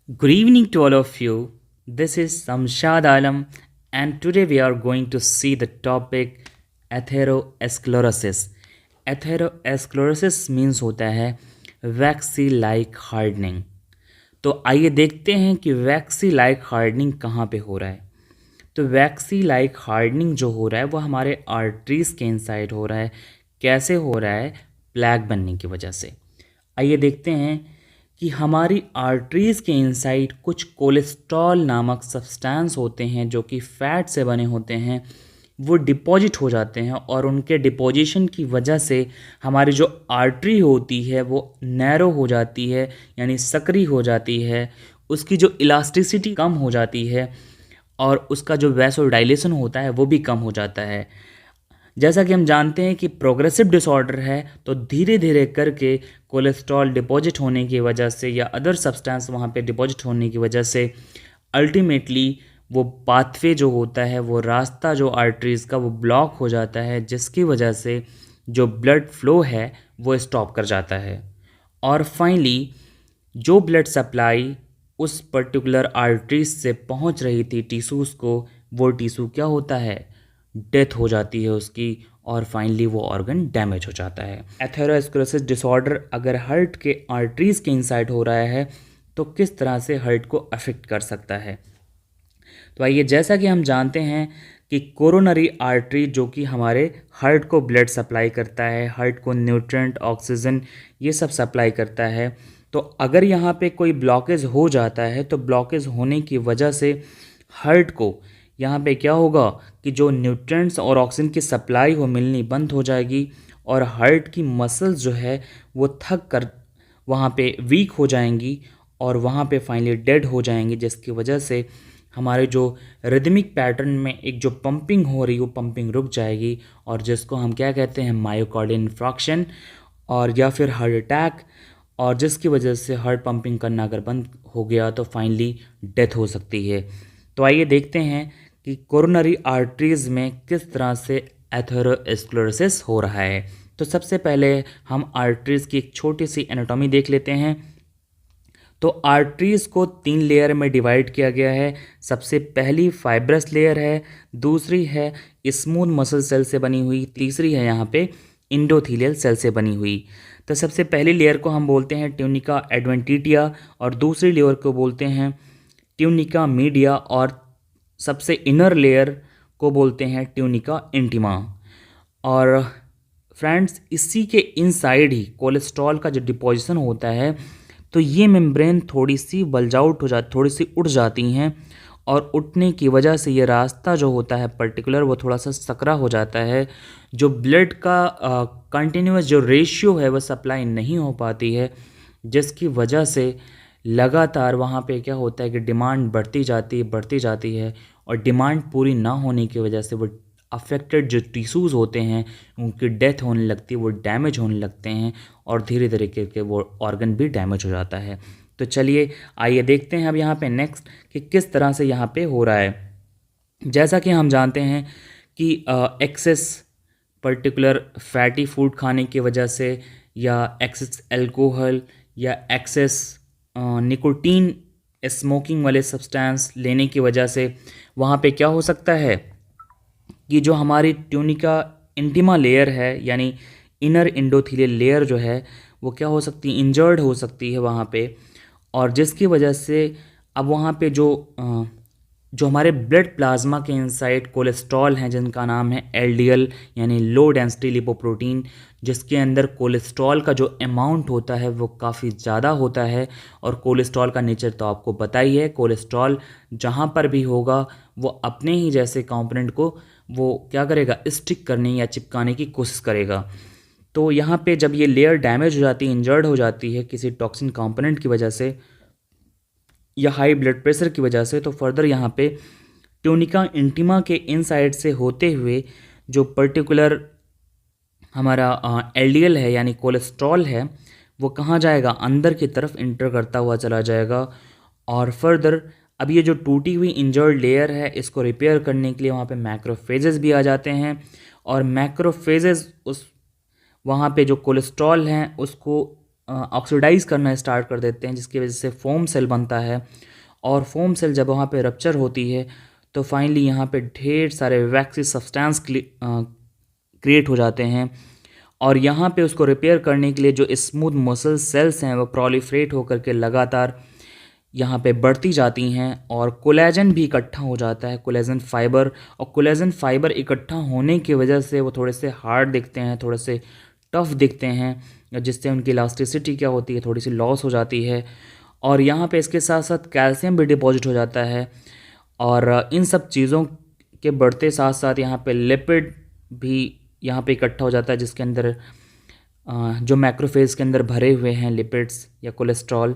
Good evening to all of you. This is Samshad Alam, and today we are going to see the topic atherosclerosis. Atherosclerosis means होता है वैक्सी like hardening. तो आइए देखते हैं कि वैक्सी like hardening कहाँ पे हो रहा है। तो वैक्सी लाइक हार्डनिंग जो हो रहा है वो हमारे आर्टरीज के इनसाइड हो रहा है। कैसे हो रहा है? प्लैक बनने की वजह से। आइए देखते हैं कि हमारी आर्टरीज़ के इनसाइड कुछ कोलेस्ट्रॉल नामक सब्सटेंस होते हैं जो कि फ़ैट से बने होते हैं। वो डिपॉजिट हो जाते हैं और उनके डिपोजिशन की वजह से हमारी जो आर्टरी होती है वो नैरो हो जाती है, यानी सकरी हो जाती है। उसकी जो इलास्टिसिटी कम हो जाती है और उसका जो वैसोडाइलेशन होता है वो भी कम हो जाता है। जैसा कि हम जानते हैं कि प्रोग्रेसिव डिसऑर्डर है, तो धीरे धीरे करके कोलेस्ट्रॉल डिपॉजिट होने की वजह से या अदर सब्सटेंस वहाँ पे डिपॉजिट होने की वजह से अल्टीमेटली वो पाथवे जो होता है, वो रास्ता जो आर्टरीज़ का वो ब्लॉक हो जाता है, जिसकी वजह से जो ब्लड फ्लो है वो स्टॉप कर जाता है। और फाइनली जो ब्लड सप्लाई उस पर्टिकुलर आर्टरीज से पहुंच रही थी टिश्यूज़ को, वो टिश्यू क्या होता है? डेथ हो जाती है उसकी, और फाइनली वो ऑर्गन डैमेज हो जाता है। एथेरोस्क्लेरोसिस डिसऑर्डर अगर हार्ट के आर्टरीज के इनसाइड हो रहा है तो किस तरह से हार्ट को अफेक्ट कर सकता है? तो आइए, जैसा कि हम जानते हैं कि कोरोनरी आर्टरी जो कि हमारे हार्ट को ब्लड सप्लाई करता है, हार्ट को न्यूट्रिएंट, ऑक्सीजन ये सब सप्लाई करता है। तो अगर यहाँ पे कोई ब्लॉकेज हो जाता है तो ब्लॉकेज होने की वजह से हार्ट को यहाँ पे क्या होगा कि जो न्यूट्रिएंट्स और ऑक्सीजन की सप्लाई वो मिलनी बंद हो जाएगी और हार्ट की मसल्स जो है वो थक कर वहाँ पे वीक हो जाएंगी और वहाँ पे फाइनली डेड हो जाएंगी, जिसकी वजह से हमारे जो रिदमिक पैटर्न में एक जो पंपिंग हो रही है वो पंपिंग रुक जाएगी, और जिसको हम क्या कहते हैं? मायोकार्डियल इन्फ्रॉक्शन और या फिर हार्ट अटैक, और जिसकी वजह से हार्ट पंपिंग करना अगर बंद हो गया तो फाइनली डेथ हो सकती है। तो आइए देखते हैं कि कोरोनरी आर्टरीज़ में किस तरह से एथेरोस्क्लेरोसिस हो रहा है। तो सबसे पहले हम आर्टरीज़ की एक छोटी सी एनाटॉमी देख लेते हैं। तो आर्टरीज को 3 लेयर में डिवाइड किया गया है। सबसे पहली फाइब्रस लेयर है, दूसरी है स्मूथ मसल सेल से बनी हुई, तीसरी है यहाँ पे इंडोथीलियल सेल से बनी हुई। तो सबसे पहली लेयर को हम बोलते हैं ट्यूनिका एडवेंटिटिया और दूसरी लेयर को बोलते हैं ट्यूनिका मीडिया और सबसे इनर लेयर को बोलते हैं ट्यूनिका इंटीमा। और फ्रेंड्स, इसी के इनसाइड ही कोलेस्ट्रॉल का जो डिपोजिशन होता है, तो ये मेम्ब्रेन थोड़ी सी बल्ज आउट हो जाती, थोड़ी सी उठ जाती हैं, और उठने की वजह से ये रास्ता जो होता है पर्टिकुलर वो थोड़ा सा सकरा हो जाता है। जो ब्लड का कंटिन्यूस जो रेशियो है वह सप्लाई नहीं हो पाती है, जिसकी वजह से लगातार वहाँ पे क्या होता है कि डिमांड बढ़ती जाती है, और डिमांड पूरी ना होने की वजह से वो अफेक्टेड जो टिश्यूज़ होते हैं उनकी डेथ होने लगती है, वो डैमेज होने लगते हैं, और धीरे धीरे करके वो ऑर्गन भी डैमेज हो जाता है। तो चलिए आइए देखते हैं अब यहाँ पे नेक्स्ट कि किस तरह से यहाँ पे हो रहा है। जैसा कि हम जानते हैं कि एक्सेस पर्टिकुलर फैटी फूड खाने की वजह से, या एक्सेस अल्कोहल, या एक्सेस निकोटीन स्मोकिंग वाले सब्सटेंस लेने की वजह से वहाँ पे क्या हो सकता है कि जो हमारी ट्यूनिका इंटीमा लेयर है, यानी इनर इंडोथीलियल लेयर जो है वो क्या हो सकती है? इंजर्ड हो सकती है वहाँ पे, और जिसकी वजह से अब वहाँ पे जो हमारे ब्लड प्लाज्मा के इनसाइड कोलेस्ट्रॉल हैं जिनका नाम है एलडीएल, यानी लो डेंसिटी लिपोप्रोटीन, जिसके अंदर कोलेस्ट्रॉल का जो अमाउंट होता है वो काफ़ी ज़्यादा होता है। और कोलेस्ट्रॉल का नेचर तो आपको पता ही है, कोलेस्ट्रॉल जहाँ पर भी होगा वो अपने ही जैसे कंपोनेंट को वो क्या करेगा? स्टिक करने या चिपकाने की कोशिश करेगा। तो यहाँ पे जब ये लेयर डैमेज हो जाती है, इंजर्ड हो जाती है किसी टॉक्सिन कंपोनेंट की वजह से या हाई ब्लड प्रेशर की वजह से, तो फर्दर यहाँ पे ट्यूनिका इंटीमा के इनसाइड से होते हुए जो पर्टिकुलर हमारा एलडीएल है यानी कोलेस्ट्रॉल है वो कहाँ जाएगा? अंदर की तरफ इंटर करता हुआ चला जाएगा। और फर्दर अब ये जो टूटी हुई इंजर्ड लेयर है इसको रिपेयर करने के लिए वहाँ पे मैक्रोफेजेस भी आ जाते हैं, और मैक्रोफेजेस उस वहाँ पे जो कोलेस्ट्रॉल हैं उसको ऑक्सीडाइज करना स्टार्ट कर देते हैं, जिसकी वजह से फोम सेल बनता है। और फोम सेल जब वहाँ पे रप्चर होती है तो फाइनली यहाँ पे ढेर सारे वैक्सी सब्सटेंस क्रिएट हो जाते हैं। और यहाँ पे उसको रिपेयर करने के लिए जो स्मूथ मसल सेल्स हैं वो प्रोलिफरेट होकर के लगातार यहाँ पे बढ़ती जाती हैं, और कोलेजन भी इकट्ठा हो जाता है, कोलेजन फाइबर। और कोलेजन फाइबर इकट्ठा होने की वजह से वो थोड़े से हार्ड दिखते हैं, थोड़े से टफ दिखते हैं, जिससे उनकी इलास्टिसिटी क्या होती है, थोड़ी सी लॉस हो जाती है। और यहाँ पे इसके साथ साथ कैल्शियम भी डिपॉजिट हो जाता है। और इन सब चीज़ों के बढ़ते साथ साथ यहाँ पे लिपिड भी यहाँ पे इकट्ठा हो जाता है, जिसके अंदर जो मैक्रोफेज के अंदर भरे हुए हैं लिपिड्स या कोलेस्ट्रॉल।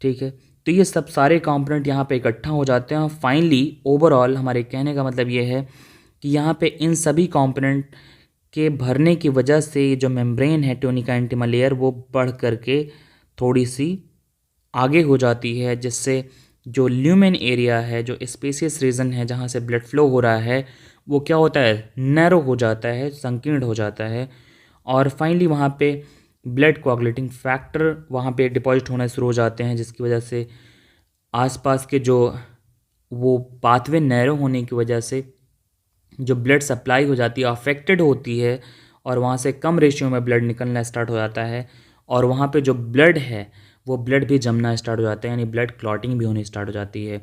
ठीक है, तो ये सब सारे कंपोनेंट यहाँ पे इकट्ठा हो जाते हैं। और फाइनली ओवरऑल हमारे कहने का मतलब ये है कि यहाँ पे इन सभी कंपोनेंट के भरने की वजह से जो मेम्ब्रेन है ट्यूनिका इंटीमा लेयर वो बढ़ करके थोड़ी सी आगे हो जाती है, जिससे जो ल्यूमेन एरिया है, जो स्पेसियस रीजन है जहाँ से ब्लड फ्लो हो रहा है, वो क्या होता है, नैरो हो जाता है, संकीर्ण हो जाता है। और फाइनली वहाँ पे ब्लड कोआगुलेटिंग फैक्टर वहाँ पे डिपॉजिट होना शुरू हो जाते हैं, जिसकी वजह से आसपास के जो वो पाथवे नैरो होने की वजह से जो ब्लड सप्लाई हो जाती है अफेक्टेड होती है, और वहाँ से कम रेशियो में ब्लड निकलना स्टार्ट हो जाता है। और वहाँ पे जो ब्लड है वो ब्लड भी जमना स्टार्ट हो जाता है, यानी ब्लड क्लॉटिंग भी होनी स्टार्ट हो जाती है।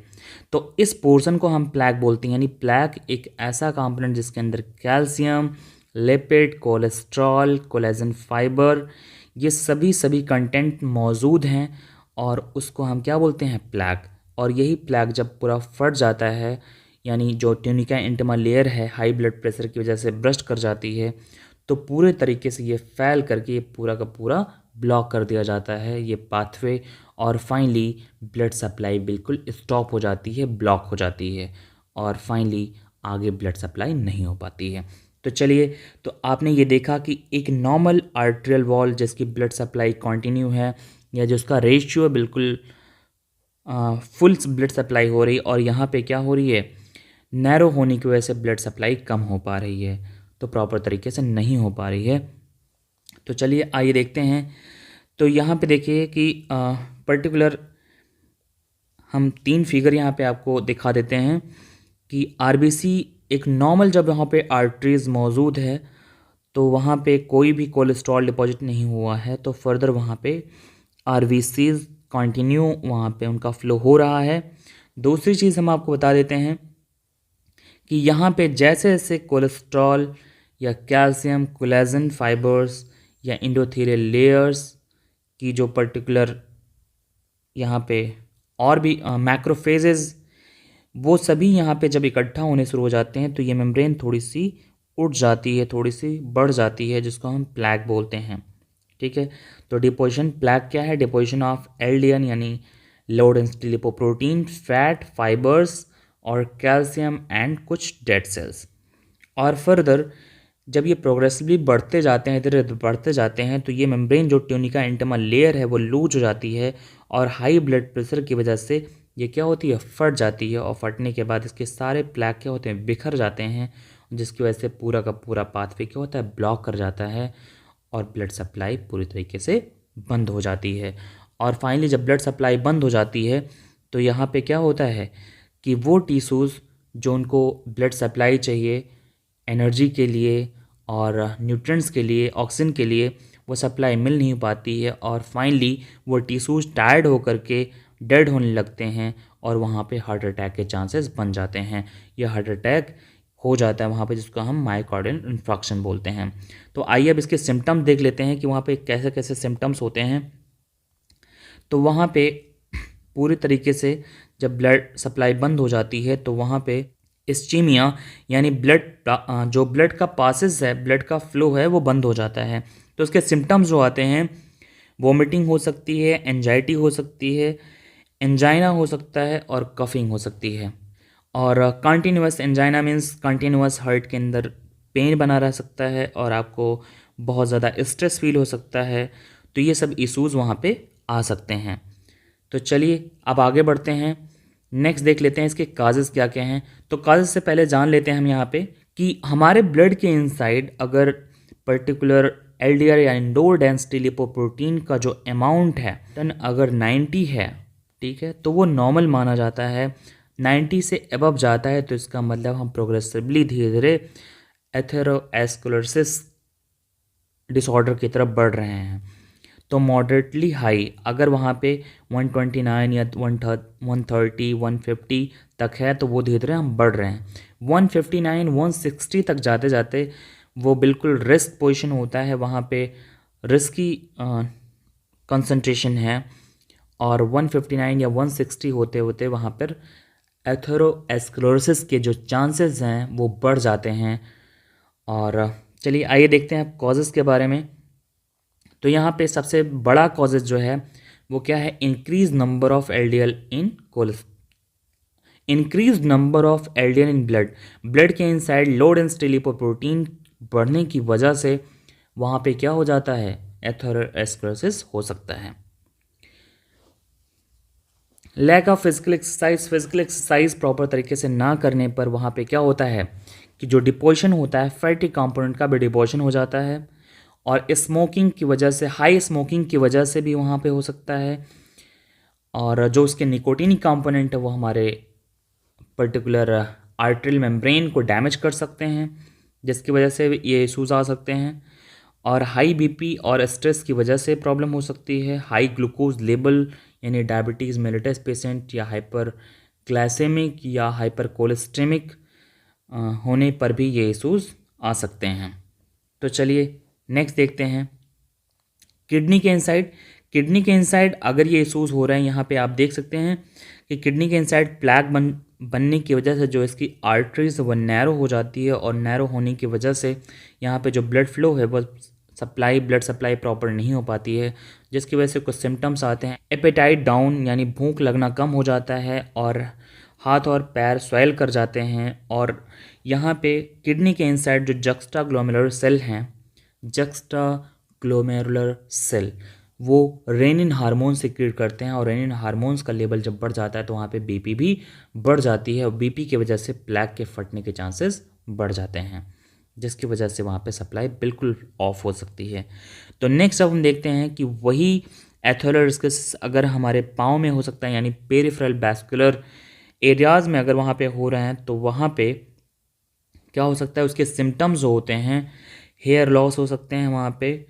तो इस पोर्शन को हम प्लैक बोलते हैं, यानी प्लैक एक ऐसा कंपोनेंट जिसके अंदर calcium, lipid, cholesterol, collagen fibre, ये सभी कंटेंट मौजूद हैं, और उसको हम क्या बोलते हैं, प्लैक। और यही प्लैक जब पूरा फट जाता है, यानी जो ट्यूनिका इंटीमा लेयर है हाई ब्लड प्रेशर की वजह से ब्रस्ट कर जाती है, तो पूरे तरीके से ये फैल करके ये पूरा का पूरा ब्लॉक कर दिया जाता है ये पाथवे। और फाइनली ब्लड सप्लाई बिल्कुल स्टॉप हो जाती है, ब्लॉक हो जाती है, और फाइनली आगे ब्लड सप्लाई नहीं हो पाती है। तो चलिए, तो आपने ये देखा कि एक नॉर्मल आर्टेरियल वॉल जिसकी ब्लड सप्लाई कंटिन्यू है, या जिसका रेशियो बिल्कुल फुल ब्लड सप्लाई हो रही, और यहाँ पे क्या हो रही है, नैरो होने की वजह से ब्लड सप्लाई कम हो पा रही है, तो प्रॉपर तरीके से नहीं हो पा रही है। तो चलिए आइए देखते हैं। तो यहाँ पे देखिए कि पर्टिकुलर हम 3 फिगर यहाँ पे आपको दिखा देते हैं कि आरबीसी एक नॉर्मल जब यहाँ पे आर्टरीज मौजूद है तो वहाँ पे कोई भी कोलेस्ट्रॉल डिपॉजिट नहीं हुआ है, तो फर्दर वहाँ पे आरबीसीज कंटिन्यू वहाँ पे उनका फ्लो हो रहा है। दूसरी चीज़ हम आपको बता देते हैं कि यहाँ पे जैसे जैसे कोलेस्ट्रॉल या कैल्शियम, कोलेजन फाइबर्स या एंडोथेलियल लेयर्स की जो पर्टिकुलर यहाँ पे और भी मैक्रोफेजेस, वो सभी यहाँ पे जब इकट्ठा होने शुरू हो जाते हैं तो ये मेम्ब्रेन थोड़ी सी उठ जाती है, थोड़ी सी बढ़ जाती है, जिसको हम प्लैक बोलते हैं। ठीक है, तो डिपोजिशन प्लैक क्या है, डिपोजिशन ऑफ एलडीएन यानी low density lipoprotein, fat, fibres और कैल्शियम एंड कुछ डेड सेल्स। और फर्दर जब ये प्रोग्रेसिवली बढ़ते जाते हैं, धीरे धीरे बढ़ते जाते हैं, तो ये मेम्ब्रेन जो ट्यूनिका इंटीमा लेयर है वो लूज हो जाती है, और हाई ब्लड प्रेशर की वजह से ये क्या होती है, फट जाती है। और फटने के बाद इसके सारे प्लैक क्या होते हैं, बिखर जाते हैं, जिसकी वजह से पूरा का पूरा पाथवे क्या होता है, ब्लॉक कर जाता है, और ब्लड सप्लाई पूरी तरीके से बंद हो जाती है। और फाइनली जब ब्लड सप्लाई बंद हो जाती है तो यहाँ पे क्या होता है कि वो टिश्यूज़ जो उनको ब्लड सप्लाई चाहिए एनर्जी के लिए और न्यूट्रिएंट्स के लिए, ऑक्सीजन के लिए, वो सप्लाई मिल नहीं पाती है, और फाइनली वो टिश्यूज़ टायर्ड होकर के डेड होने लगते हैं, और वहाँ पे हार्ट अटैक के चांसेस बन जाते हैं। यह हार्ट अटैक हो जाता है वहाँ पे, जिसको हम मायोकार्डियल इन्फार्क्शन बोलते हैं। तो आइए अब इसके सिम्टम्स देख लेते हैं कि वहाँ पे कैसे कैसे सिम्टम्स होते हैं। तो वहाँ पे पूरी तरीके से जब ब्लड सप्लाई बंद हो जाती है तो वहाँ पे इस्चीमिया यानी जो ब्लड का पासेस है, ब्लड का फ्लो है, वो बंद हो जाता है। तो उसके सिम्टम्स जो आते हैं, वोमिटिंग हो सकती है, एंजाइटी हो सकती है, एंजाइना हो सकता है, और कफिंग हो सकती है। और continuous angina means continuous heart के अंदर पेन बना रह सकता है, और आपको बहुत ज़्यादा स्ट्रेस फील हो सकता है। तो ये सब इश्यूज़ वहाँ पे आ सकते हैं। तो चलिए अब आगे बढ़ते हैं, नेक्स्ट देख लेते हैं इसके काजेज़ क्या क्या हैं। तो काजेज़ से पहले जान लेते हैं हम यहाँ पे कि हमारे ब्लड के इनसाइड अगर पर्टिकुलर LDL यानी लो डेंसिटी लिपोप्रोटीन का जो अमाउंट है टन अगर 90 है, ठीक है, तो वो नॉर्मल माना जाता है। 90 से अबव जाता है तो इसका मतलब हम प्रोग्रेसिवली धीरे धीरे एथेरोस्क्लेरोसिस डिसऑर्डर की तरफ बढ़ रहे हैं। तो मॉडरेटली हाई अगर वहाँ पे 129 या 130 150 तक है तो वो धीरे धीरे हम बढ़ रहे हैं। 159 160 तक जाते जाते वो बिल्कुल रिस्क पोजीशन होता है, वहाँ पे रिस्क की कंसंट्रेशन है, और 159 या 160 होते होते वहाँ पर एथेरोस्क्लेरोसिस के जो चांसेस हैं वो बढ़ जाते हैं। और चलिए आइए देखते हैं कॉजेज़ के बारे में। तो यहाँ पे सबसे बड़ा कॉजेज जो है वो क्या है, increase number of LDL in increase number of LDL in blood के इनसाइड लो डेंसिटी लिपोप्रोटीन बढ़ने की वजह से वहाँ पे क्या हो जाता है, एथेरोस्क्लेरोसिस हो सकता है। Lack of physical exercise proper तरीके से ना करने पर वहाँ पे क्या होता है कि जो डिपोजिशन होता है फैटी कंपोनेंट का भी डिपोजिशन हो जाता है, और स्मोकिंग की वजह से, हाई स्मोकिंग की वजह से भी वहाँ पे हो सकता है, और जो उसके निकोटीन कंपोनेंट है वो हमारे पर्टिकुलर आर्टरियल मेम्ब्रेन को डैमेज कर सकते हैं, जिसकी वजह से ये इशूज़ आ सकते हैं। और हाई बीपी और स्ट्रेस की वजह से प्रॉब्लम हो सकती है। हाई ग्लूकोज लेवल यानी डायबिटीज़ मेलिटस पेशेंट या हाइपर ग्लाइसेमिक या हाइपर कोलेस्ट्रेमिक होने पर भी ये इशूज़ आ सकते हैं। तो चलिए नेक्स्ट देखते हैं किडनी के इनसाइड अगर ये इशूज़ हो रहे हैं, यहाँ पे आप देख सकते हैं कि किडनी के इनसाइड प्लैक बनने की वजह से जो इसकी आर्टरीज वो नैरो हो जाती है, और नैरो होने की वजह से यहाँ पे जो ब्लड फ्लो है वो ब्लड सप्लाई प्रॉपर नहीं हो पाती है, जिसकी वजह से कुछ सिम्टम्स आते हैं। एपेटाइट डाउन यानी भूख लगना कम हो जाता है, और हाथ और पैर स्वेल कर जाते हैं। और यहाँ पे किडनी के इनसाइड जो जक्स्टा ग्लोमेरुलर सेल वो रेनिन हार्मोन सिक्रीट करते हैं, और रेनिन हार्मोन्स का लेवल जब बढ़ जाता है तो वहाँ पे बीपी भी बढ़ जाती है, और बीपी की वजह से प्लैक के फटने के चांसेस बढ़ जाते हैं, जिसकी वजह से वहाँ पे सप्लाई बिल्कुल ऑफ हो सकती है। तो नेक्स्ट अब हम देखते हैं कि वही एथेरोस्क्लेरोसिस अगर हमारे पाँव में हो सकता है, यानी पेरिफेरल वैस्कुलर एरियाज़ में अगर वहाँ पे हो रहे हैं, तो वहाँ पे क्या हो सकता है, उसके सिम्टम्स जो होते हैं, हेयर लॉस हो सकते हैं वहाँ पे,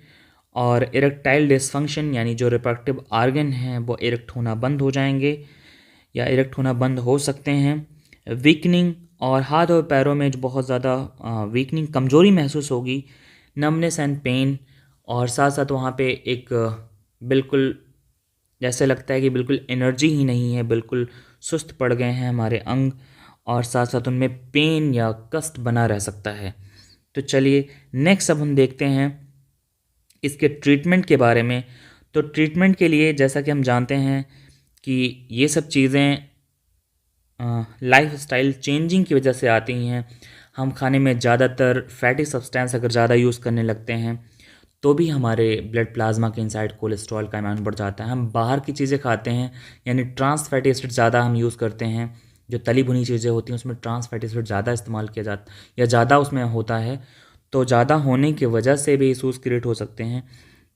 और इरेक्टाइल डिसफंक्शन यानी जो रिप्रोडक्टिव आर्गन हैं वो इरेक्ट होना बंद हो जाएंगे या इरेक्ट होना बंद हो सकते हैं। वीकनिंग, और हाथ और पैरों में जो बहुत ज़्यादा वीकनिंग, कमज़ोरी महसूस होगी, नमनेस एंड पेन, और साथ साथ वहाँ पे एक बिल्कुल जैसे लगता है कि बिल्कुल एनर्जी ही नहीं है, बिल्कुल सुस्त पड़ गए हैं हमारे अंग, और साथ साथ उनमें पेन या कष्ट बना रह सकता है। तो चलिए नेक्स्ट अब हम देखते हैं इसके ट्रीटमेंट के बारे में। तो ट्रीटमेंट के लिए जैसा कि हम जानते हैं कि ये सब चीज़ें लाइफ स्टाइल चेंजिंग की वजह से आती हैं। हम खाने में ज़्यादातर फैटी सब्सटेंस अगर ज़्यादा यूज़ करने लगते हैं तो भी हमारे ब्लड प्लाज्मा के इनसाइड कोलेस्ट्रॉल का अमाउंट बढ़ जाता है। हम बाहर की चीज़ें खाते हैं, यानी ट्रांस फैटी एसिड ज़्यादा हम यूज़ करते हैं, जो तली भुनी चीज़ें होती हैं उसमें ट्रांस फैटी एसिड ज़्यादा इस्तेमाल किया जाता या ज़्यादा उसमें होता है, तो ज़्यादा होने की वजह से भी इशूज़ क्रिएट हो सकते हैं।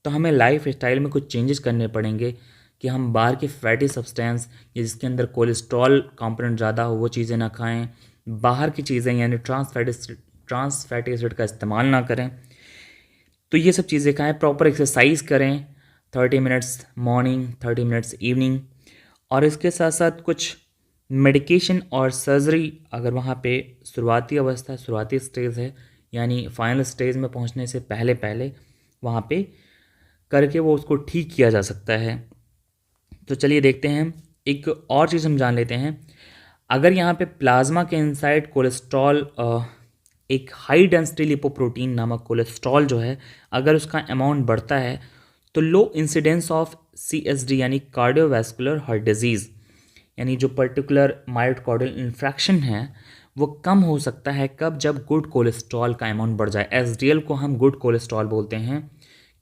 तो हमें लाइफ स्टाइल में कुछ चेंजेस करने पड़ेंगे कि हम बाहर के फैटी सब्सटेंस या जिसके अंदर कोलेस्ट्रॉल कंपोनेंट ज़्यादा हो वो चीज़ें ना खाएं, बाहर की चीज़ें यानी ट्रांस फैटी एसिड का इस्तेमाल ना करें। तो ये सब चीज़ें खाएं, प्रॉपर एक्सरसाइज करें, 30 मिनट्स मॉर्निंग 30 मिनट्स इवनिंग, और इसके साथ साथ कुछ मेडिकेशन और सर्जरी अगर वहाँ पे शुरुआती स्टेज है, यानी फाइनल स्टेज में पहुँचने से पहले पहले वहाँ पे करके वो उसको ठीक किया जा सकता है। तो चलिए देखते हैं, एक और चीज़ हम जान लेते हैं। अगर यहाँ पे प्लाज्मा के इनसाइड कोलेस्ट्रॉल, एक हाई डेंसिटी लिपोप्रोटीन नामक कोलेस्ट्रॉल जो है, अगर उसका अमाउंट बढ़ता है तो लो इंसिडेंस ऑफ CSD यानी कार्डियोवैस्कुलर हार्ट डिजीज़, यानी जो पर्टिकुलर मायोकार्डियल इन्फ्रैक्शन है वो कम हो सकता है। कब? जब गुड कोलेस्ट्रॉल का अमाउंट बढ़ जाए। SDL को हम गुड कोलेस्ट्रॉल बोलते हैं।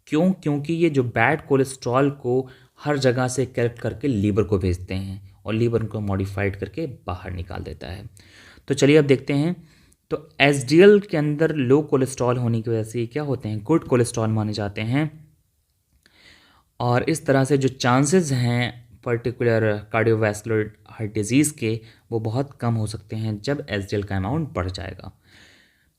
क्यों? क्योंकि ये जो बैड कोलेस्ट्रॉल को हर जगह से कलेक्ट करके लीवर को भेजते हैं, और लीवर को मॉडिफाइड करके बाहर निकाल देता है। तो चलिए अब देखते हैं तो एसडीएल के अंदर लो कोलेस्ट्रॉल होने की वजह से क्या होते हैं, गुड कोलेस्ट्रॉल माने जाते हैं। और इस तरह से जो चांसेस हैं पर्टिकुलर कार्डियोवैस्कुलर हार्ट डिजीज़ के, वो बहुत कम हो सकते हैं जब एसडीएल का अमाउंट बढ़ जाएगा।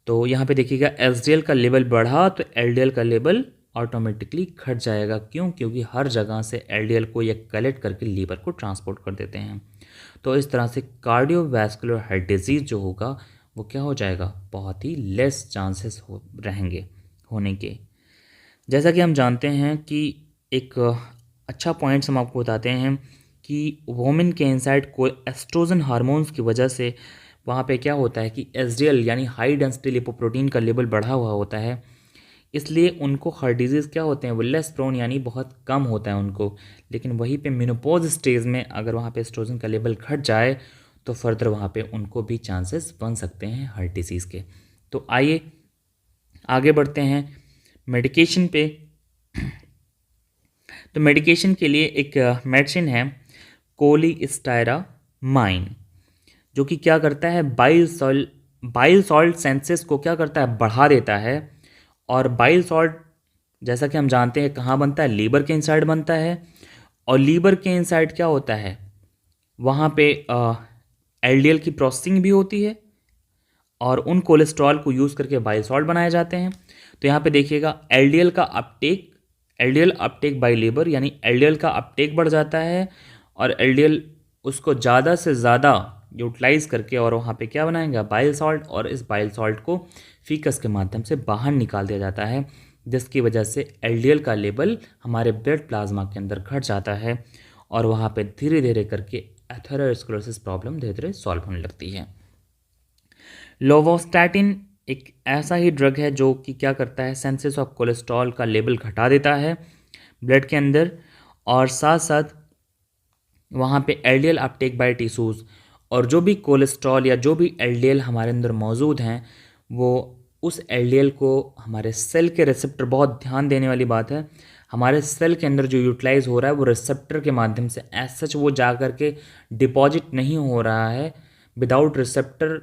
तो यहाँ पे देखिएगा एसडीएल का लेवल बढ़ा तो एलडीएल का लेवल ऑटोमेटिकली घट जाएगा। क्यों? क्योंकि हर जगह से एलडीएल को ये कलेक्ट करके लीवर को ट्रांसपोर्ट कर देते हैं। तो इस तरह से कार्डियोवैस्कुलर हार्ट डिजीज़ जो होगा वो क्या हो जाएगा, बहुत ही लेस चांसेस रहेंगे होने के। जैसा कि हम जानते हैं कि एक अच्छा पॉइंट्स हम आपको बताते हैं कि वोमेन के इनसाइड को एस्ट्रोजन हार्मोन्स की वजह से वहाँ पे क्या होता है कि एसडीएल यानी हाई डेंसिटी लिपोप्रोटीन का लेवल बढ़ा हुआ होता है, इसलिए उनको हार्ट डिजीज़ क्या होते हैं, वो लेस प्रोन यानी बहुत कम होता है उनको। लेकिन वहीं पे मेनोपॉज स्टेज में अगर वहाँ पे एस्ट्रोजन का लेवल घट जाए तो फर्दर वहाँ पे उनको भी चांसेस बन सकते हैं हार्ट डिजीज़ के। तो आइए आगे बढ़ते हैं मेडिकेशन पे। तो मेडिकेशन के लिए एक मेडिसिन है कोलिस्टायरामाइन, जो कि क्या करता है, बाइल सॉल्ट सेंसेस को क्या करता है, बढ़ा देता है। और बाइल सॉल्ट जैसा कि हम जानते हैं कहाँ बनता है, लीवर के इनसाइड बनता है। और लीवर के इनसाइड क्या होता है, वहाँ पे एलडीएल की प्रोसेसिंग भी होती है और उन कोलेस्ट्रॉल को यूज़ करके बाइल सॉल्ट बनाए जाते हैं। तो यहाँ पे देखिएगा एलडीएल अपटेक बाय लीवर यानी एलडीएल का अपटेक बढ़ जाता है और एलडीएल उसको ज़्यादा से ज़्यादा यूटिलाइज करके और वहाँ पे क्या बनाएंगे, बाइल सॉल्ट। और इस बाइल सॉल्ट को फीकस के माध्यम से बाहर निकाल दिया जाता है, जिसकी वजह से एलडीएल का लेवल हमारे ब्लड प्लाज्मा के अंदर घट जाता है और वहाँ पे धीरे धीरे करके एथेरोस्क्लेरोसिस प्रॉब्लम धीरे धीरे सॉल्व होने लगती है। लोवोस्टैटिन एक ऐसा ही ड्रग है जो कि क्या करता है, सेंसेस ऑफ कोलेस्ट्रॉल का लेवल घटा देता है ब्लड के अंदर और साथ साथ वहाँ पे एलडीएल अपटेक बाय टिश्यूज़। और जो भी कोलेस्ट्रॉल या जो भी एलडीएल हमारे अंदर मौजूद हैं वो उस एलडीएल को हमारे सेल के रिसेप्टर, बहुत ध्यान देने वाली बात है, हमारे सेल के अंदर जो यूटिलाइज हो रहा है वो रिसेप्टर के माध्यम से, एज सच वो जा कर के डिपॉजिट नहीं हो रहा है, विदाउट रिसेप्टर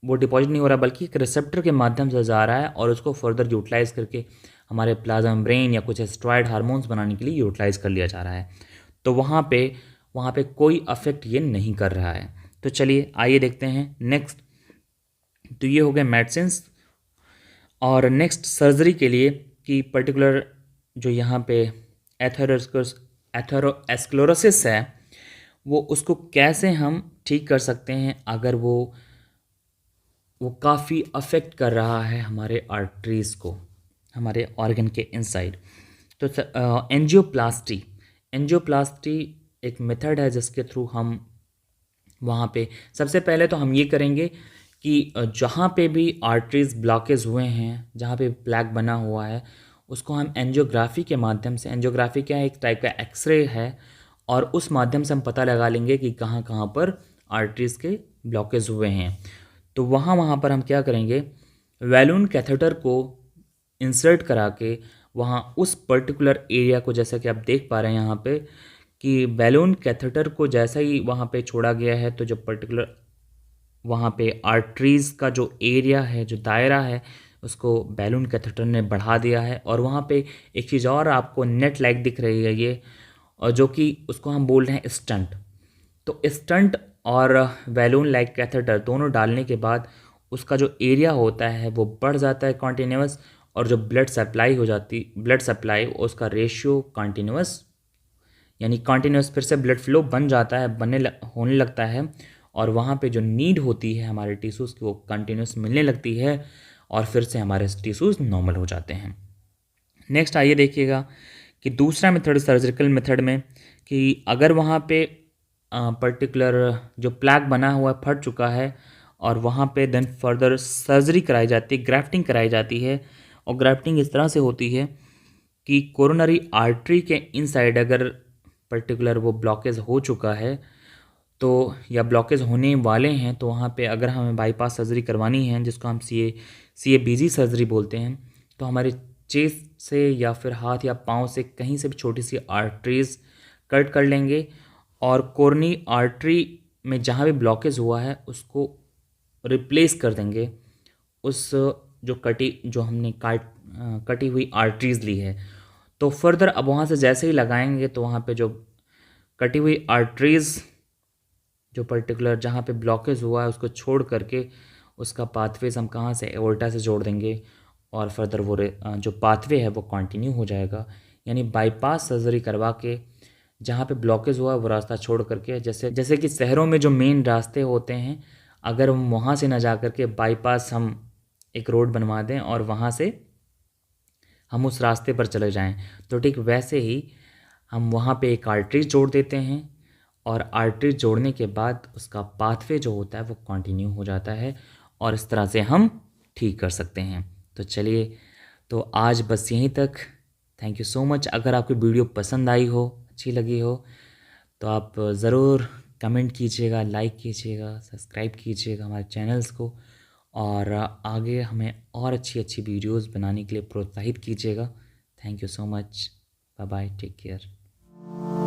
वो डिपॉजिट नहीं हो रहा, बल्कि एक रिसेप्टर के माध्यम से जा रहा है और उसको फर्दर यूटिलाइज करके हमारे प्लाज्मा ब्रेन या कुछ एस्ट्रॉयड हार्मोन्स बनाने के लिए यूटिलाइज कर लिया जा रहा है। तो वहाँ पे कोई अफेक्ट ये नहीं कर रहा है। तो चलिए आइए देखते हैं नेक्स्ट। तो ये हो गए मेडिसिन्स और नेक्स्ट सर्जरी के लिए कि पर्टिकुलर जो यहाँ पे एथेरोस्क्लेरोसिस है वो उसको कैसे हम ठीक कर सकते हैं अगर वो काफ़ी अफेक्ट कर रहा है हमारे आर्टरीज़ को, हमारे ऑर्गन के इनसाइड। तो एंजियोप्लास्टी एक मेथड है जिसके थ्रू हम वहाँ पे सबसे पहले तो हम ये करेंगे कि जहाँ पे भी आर्टरीज ब्लॉकेज हुए हैं, जहाँ पे प्लैक बना हुआ है, उसको हम एंजियोग्राफी के माध्यम से, एंजियोग्राफी क्या है, एक टाइप का एक्सरे है, और उस माध्यम से हम पता लगा लेंगे कि कहाँ कहाँ पर आर्टरीज के ब्लॉकेज हुए हैं। तो वहाँ पर हम क्या करेंगे, वैलून कैथेटर को इंसर्ट करा के वहाँ उस पर्टिकुलर एरिया को, जैसा कि आप देख पा रहे हैं यहाँ पे कि बैलून कैथेटर को जैसा ही वहाँ पे छोड़ा गया है तो जो पर्टिकुलर वहाँ पे आर्टरीज़ का जो एरिया है, जो दायरा है, उसको बैलून कैथेटर ने बढ़ा दिया है। और वहाँ पे एक चीज़ और आपको नेट लाइक दिख रही है ये, और जो कि उसको हम बोल रहे हैं स्टंट। तो स्टंट और बैलून लाइक कैथेटर दोनों डालने के बाद उसका जो एरिया होता है वो बढ़ जाता है कॉन्टिन्यूस, और जो ब्लड सप्लाई उसका रेशियो कॉन्टिन्यूस यानी कॉन्टिन्यूस फिर से ब्लड फ्लो बन जाता है, होने लगता है, और वहाँ पे जो नीड होती है हमारे टिश्यूज़ की वो कंटिन्यूस मिलने लगती है और फिर से हमारे टिश्यूज़ नॉर्मल हो जाते हैं। नेक्स्ट आइए देखिएगा कि दूसरा मेथड सर्जिकल मेथड में कि अगर वहाँ पे पर्टिकुलर जो प्लैक बना हुआ फट चुका है और वहाँ पे देन फर्दर सर्जरी कराई जाती है, ग्राफ्टिंग कराई जाती है। और ग्राफ्टिंग इस तरह से होती है कि कोरोनरी आर्टरी के इनसाइड अगर पर्टिकुलर वो ब्लॉकेज हो चुका है तो, या ब्लॉकेज होने वाले हैं, तो वहाँ पे अगर हमें बाईपास सर्जरी करवानी है, जिसको हम CABG सर्जरी बोलते हैं, तो हमारे चेस्ट से या फिर हाथ या पाँव से कहीं से भी छोटी सी आर्टरीज कट कर लेंगे और कोरोनरी आर्टरी में जहाँ भी ब्लॉकेज हुआ है उसको रिप्लेस कर देंगे उस जो हमने कटी हुई आर्टरीज ली है। तो फर्दर अब वहाँ से जैसे ही लगाएंगे तो वहाँ पे जो कटी हुई आर्टरीज जो पर्टिकुलर जहाँ पे ब्लॉकेज हुआ है उसको छोड़ करके उसका पाथवेज हम कहाँ से एओर्टा से जोड़ देंगे और फर्दर जो पाथवे है वो कंटिन्यू हो जाएगा। यानी बाईपास सर्जरी करवा के जहाँ पे ब्लॉकेज हुआ है वो रास्ता छोड़ करके, जैसे जैसे कि शहरों में जो मेन रास्ते होते हैं, अगर हम वहाँ से ना जा करके बाईपास हम एक रोड बनवा दें और वहाँ से हम उस रास्ते पर चले जाएं, तो ठीक वैसे ही हम वहाँ पे एक आर्टरी जोड़ देते हैं और आर्टरी जोड़ने के बाद उसका पाथवे जो होता है वो कंटिन्यू हो जाता है और इस तरह से हम ठीक कर सकते हैं। तो चलिए, तो आज बस यहीं तक। Thank you so much. अगर आपकी वीडियो पसंद आई हो, अच्छी लगी हो, तो आप ज़रूर कमेंट कीजिएगा, लाइक कीजिएगा, सब्सक्राइब कीजिएगा हमारे चैनल्स को और आगे हमें और अच्छी अच्छी वीडियोस बनाने के लिए प्रोत्साहित कीजिएगा। Thank you so much. Bye bye, take care.